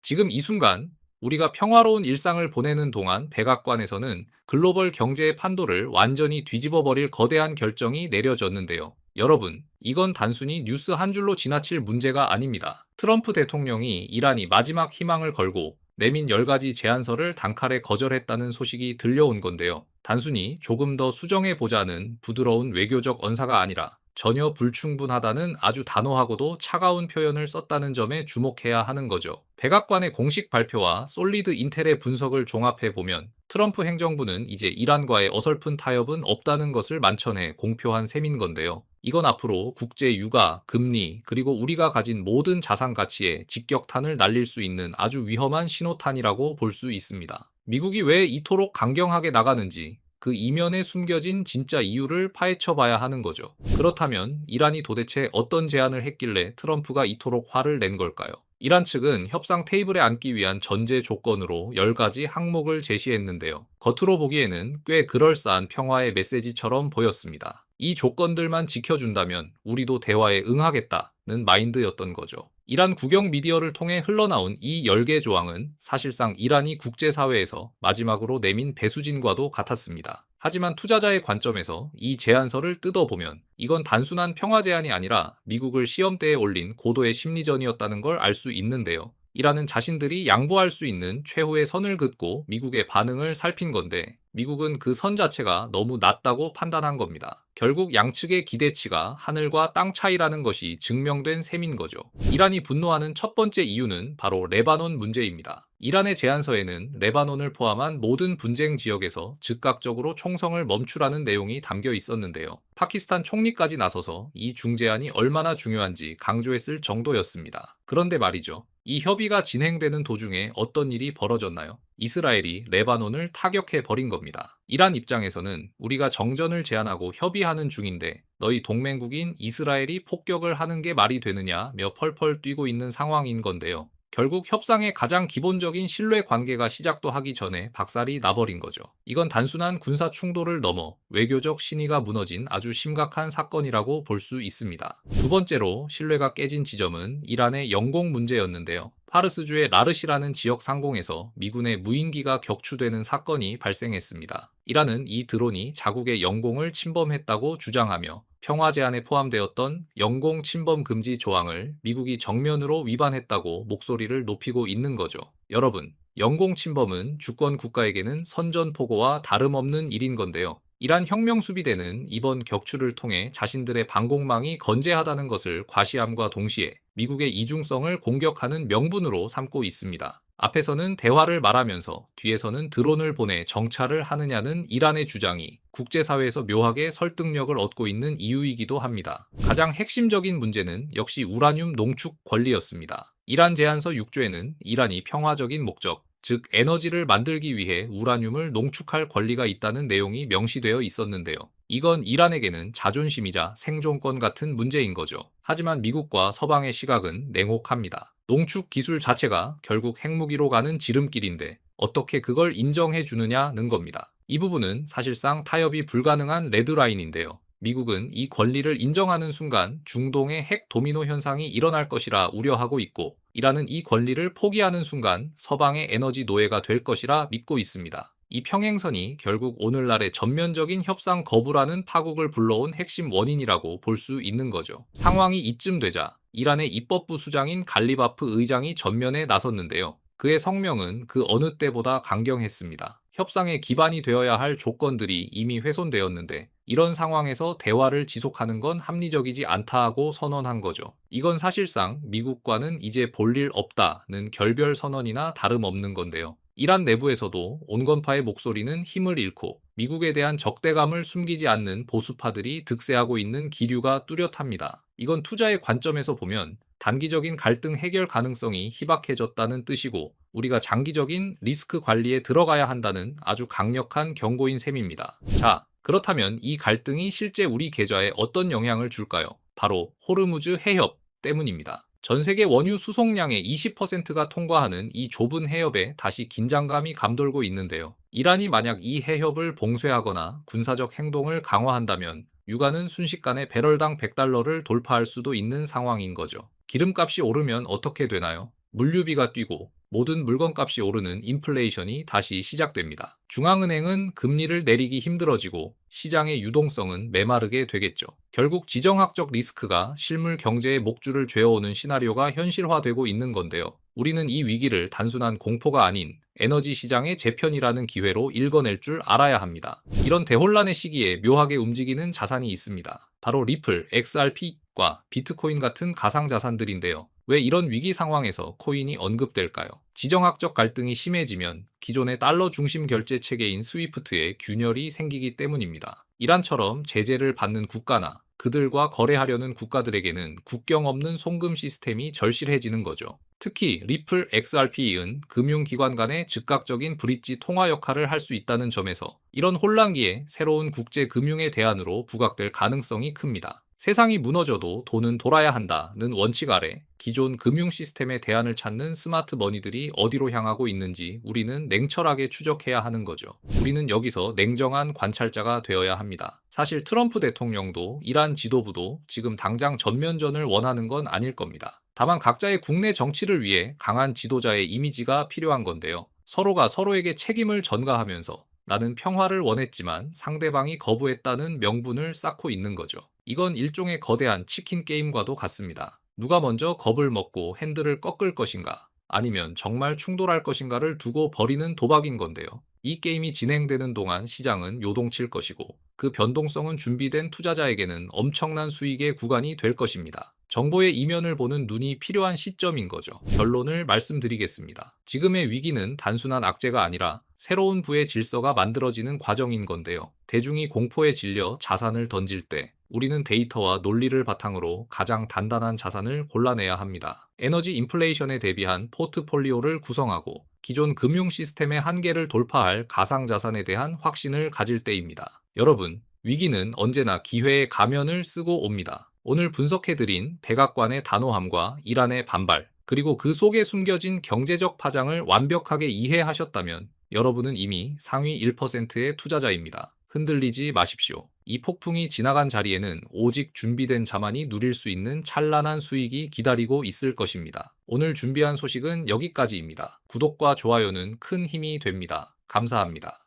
지금 이 순간 우리가 평화로운 일상을 보내는 동안 백악관에서는 글로벌 경제의 판도를 완전히 뒤집어 버릴 거대한 결정이 내려졌는데요. 여러분, 이건 단순히 뉴스 한 줄로 지나칠 문제가 아닙니다. 트럼프 대통령이 이란이 마지막 희망을 걸고 내민 10가지 제안서를 단칼에 거절했다는 소식이 들려온 건데요. 단순히 조금 더 수정해 보자는 부드러운 외교적 언사가 아니라 전혀 불충분하다는 아주 단호하고도 차가운 표현을 썼다는 점에 주목해야 하는 거죠. 백악관의 공식 발표와 솔리드 인텔의 분석을 종합해 보면 트럼프 행정부는 이제 이란과의 어설픈 타협은 없다는 것을 만천해 공표한 셈인 건데요. 이건 앞으로 국제 유가, 금리, 그리고 우리가 가진 모든 자산 가치에 직격탄을 날릴 수 있는 아주 위험한 신호탄이라고 볼 수 있습니다. 미국이 왜 이토록 강경하게 나가는지 그 이면에 숨겨진 진짜 이유를 파헤쳐 봐야 하는 거죠. 그렇다면 이란이 도대체 어떤 제안을 했길래 트럼프가 이토록 화를 낸 걸까요? 이란 측은 협상 테이블에 앉기 위한 전제 조건으로 10가지 항목을 제시했는데요. 겉으로 보기에는 꽤 그럴싸한 평화의 메시지처럼 보였습니다. 이 조건들만 지켜준다면 우리도 대화에 응하겠다는 마인드였던 거죠. 이란 국영 미디어를 통해 흘러나온 이 10개 조항은 사실상 이란이 국제사회에서 마지막으로 내민 배수진과도 같았습니다. 하지만 투자자의 관점에서 이 제안서를 뜯어보면 이건 단순한 평화 제안이 아니라 미국을 시험대에 올린 고도의 심리전이었다는 걸 알 수 있는데요. 이란은 자신들이 양보할 수 있는 최후의 선을 긋고 미국의 반응을 살핀 건데 미국은 그 선 자체가 너무 낮다고 판단한 겁니다. 결국 양측의 기대치가 하늘과 땅 차이라는 것이 증명된 셈인 거죠. 이란이 분노하는 첫 번째 이유는 바로 레바논 문제입니다. 이란의 제안서에는 레바논을 포함한 모든 분쟁 지역에서 즉각적으로 총성을 멈추라는 내용이 담겨 있었는데요. 파키스탄 총리까지 나서서 이 중재안이 얼마나 중요한지 강조했을 정도였습니다. 그런데 말이죠. 이 협의가 진행되는 도중에 어떤 일이 벌어졌나요? 이스라엘이 레바논을 타격해 버린 겁니다. 이란 입장에서는 우리가 정전을 제안하고 협의하는 중인데 너희 동맹국인 이스라엘이 폭격을 하는 게 말이 되느냐며 펄펄 뛰고 있는 상황인 건데요. 결국 협상의 가장 기본적인 신뢰 관계가 시작도 하기 전에 박살이 나버린 거죠. 이건 단순한 군사 충돌을 넘어 외교적 신의가 무너진 아주 심각한 사건이라고 볼 수 있습니다. 두 번째로 신뢰가 깨진 지점은 이란의 영공 문제였는데요. 파르스주의 라르시라는 지역 상공에서 미군의 무인기가 격추되는 사건이 발생했습니다. 이란은 이 드론이 자국의 영공을 침범했다고 주장하며 평화 제안에 포함되었던 영공 침범 금지 조항을 미국이 정면으로 위반했다고 목소리를 높이고 있는 거죠. 여러분, 영공 침범은 주권 국가에게는 선전포고와 다름없는 일인 건데요. 이란 혁명수비대는 이번 격추를 통해 자신들의 방공망이 건재하다는 것을 과시함과 동시에 미국의 이중성을 공격하는 명분으로 삼고 있습니다. 앞에서는 대화를 말하면서 뒤에서는 드론을 보내 정찰을 하느냐는 이란의 주장이 국제사회에서 묘하게 설득력을 얻고 있는 이유이기도 합니다. 가장 핵심적인 문제는 역시 우라늄 농축 권리였습니다. 이란 제안서 6조에는 이란이 평화적인 목적, 즉 에너지를 만들기 위해 우라늄을 농축할 권리가 있다는 내용이 명시되어 있었는데요. 이건 이란에게는 자존심이자 생존권 같은 문제인 거죠. 하지만 미국과 서방의 시각은 냉혹합니다. 농축 기술 자체가 결국 핵무기로 가는 지름길인데 어떻게 그걸 인정해 주느냐는 겁니다. 이 부분은 사실상 타협이 불가능한 레드라인인데요. 미국은 이 권리를 인정하는 순간 중동의 핵 도미노 현상이 일어날 것이라 우려하고 있고 이란은 이 권리를 포기하는 순간 서방의 에너지 노예가 될 것이라 믿고 있습니다. 이 평행선이 결국 오늘날의 전면적인 협상 거부라는 파국을 불러온 핵심 원인이라고 볼 수 있는 거죠. 상황이 이쯤 되자 이란의 입법부 수장인 갈리바프 의장이 전면에 나섰는데요. 그의 성명은 그 어느 때보다 강경했습니다. 협상의 기반이 되어야 할 조건들이 이미 훼손되었는데 이런 상황에서 대화를 지속하는 건 합리적이지 않다고 선언한 거죠. 이건 사실상 미국과는 이제 볼 일 없다는 결별 선언이나 다름없는 건데요. 이란 내부에서도 온건파의 목소리는 힘을 잃고 미국에 대한 적대감을 숨기지 않는 보수파들이 득세하고 있는 기류가 뚜렷합니다. 이건 투자의 관점에서 보면 단기적인 갈등 해결 가능성이 희박해졌다는 뜻이고 우리가 장기적인 리스크 관리에 들어가야 한다는 아주 강력한 경고인 셈입니다. 자, 그렇다면 이 갈등이 실제 우리 계좌에 어떤 영향을 줄까요? 바로 호르무즈 해협 때문입니다. 전 세계 원유 수송량의 20%가 통과하는 이 좁은 해협에 다시 긴장감이 감돌고 있는데요. 이란이 만약 이 해협을 봉쇄하거나 군사적 행동을 강화한다면 유가는 순식간에 배럴당 100달러를 돌파할 수도 있는 상황인 거죠. 기름값이 오르면 어떻게 되나요? 물류비가 뛰고 모든 물건값이 오르는 인플레이션이 다시 시작됩니다. 중앙은행은 금리를 내리기 힘들어지고 시장의 유동성은 메마르게 되겠죠. 결국 지정학적 리스크가 실물 경제의 목줄을 죄어오는 시나리오가 현실화되고 있는 건데요. 우리는 이 위기를 단순한 공포가 아닌 에너지 시장의 재편이라는 기회로 읽어낼 줄 알아야 합니다. 이런 대혼란의 시기에 묘하게 움직이는 자산이 있습니다. 바로 리플, XRP과 비트코인 같은 가상자산들인데요. 왜 이런 위기 상황에서 코인이 언급될까요? 지정학적 갈등이 심해지면 기존의 달러 중심 결제 체계인 스위프트에 균열이 생기기 때문입니다. 이란처럼 제재를 받는 국가나 그들과 거래하려는 국가들에게는 국경 없는 송금 시스템이 절실해지는 거죠. 특히 리플 XRP은 금융기관 간의 즉각적인 브릿지 통화 역할을 할 수 있다는 점에서 이런 혼란기에 새로운 국제 금융의 대안으로 부각될 가능성이 큽니다. 세상이 무너져도 돈은 돌아야 한다는 원칙 아래 기존 금융 시스템의 대안을 찾는 스마트 머니들이 어디로 향하고 있는지 우리는 냉철하게 추적해야 하는 거죠. 우리는 여기서 냉정한 관찰자가 되어야 합니다. 사실 트럼프 대통령도 이란 지도부도 지금 당장 전면전을 원하는 건 아닐 겁니다. 다만 각자의 국내 정치를 위해 강한 지도자의 이미지가 필요한 건데요. 서로가 서로에게 책임을 전가하면서 나는 평화를 원했지만 상대방이 거부했다는 명분을 쌓고 있는 거죠. 이건 일종의 거대한 치킨 게임과도 같습니다. 누가 먼저 겁을 먹고 핸들을 꺾을 것인가, 아니면 정말 충돌할 것인가를 두고 벌이는 도박인 건데요. 이 게임이 진행되는 동안 시장은 요동칠 것이고, 그 변동성은 준비된 투자자에게는 엄청난 수익의 구간이 될 것입니다. 정보의 이면을 보는 눈이 필요한 시점인 거죠. 결론을 말씀드리겠습니다. 지금의 위기는 단순한 악재가 아니라 새로운 부의 질서가 만들어지는 과정인 건데요. 대중이 공포에 질려 자산을 던질 때 우리는 데이터와 논리를 바탕으로 가장 단단한 자산을 골라내야 합니다. 에너지 인플레이션에 대비한 포트폴리오를 구성하고 기존 금융 시스템의 한계를 돌파할 가상자산에 대한 확신을 가질 때입니다. 여러분, 위기는 언제나 기회의 가면을 쓰고 옵니다. 오늘 분석해드린 백악관의 단호함과 이란의 반발, 그리고 그 속에 숨겨진 경제적 파장을 완벽하게 이해하셨다면 여러분은 이미 상위 1%의 투자자입니다. 흔들리지 마십시오. 이 폭풍이 지나간 자리에는 오직 준비된 자만이 누릴 수 있는 찬란한 수익이 기다리고 있을 것입니다. 오늘 준비한 소식은 여기까지입니다. 구독과 좋아요는 큰 힘이 됩니다. 감사합니다.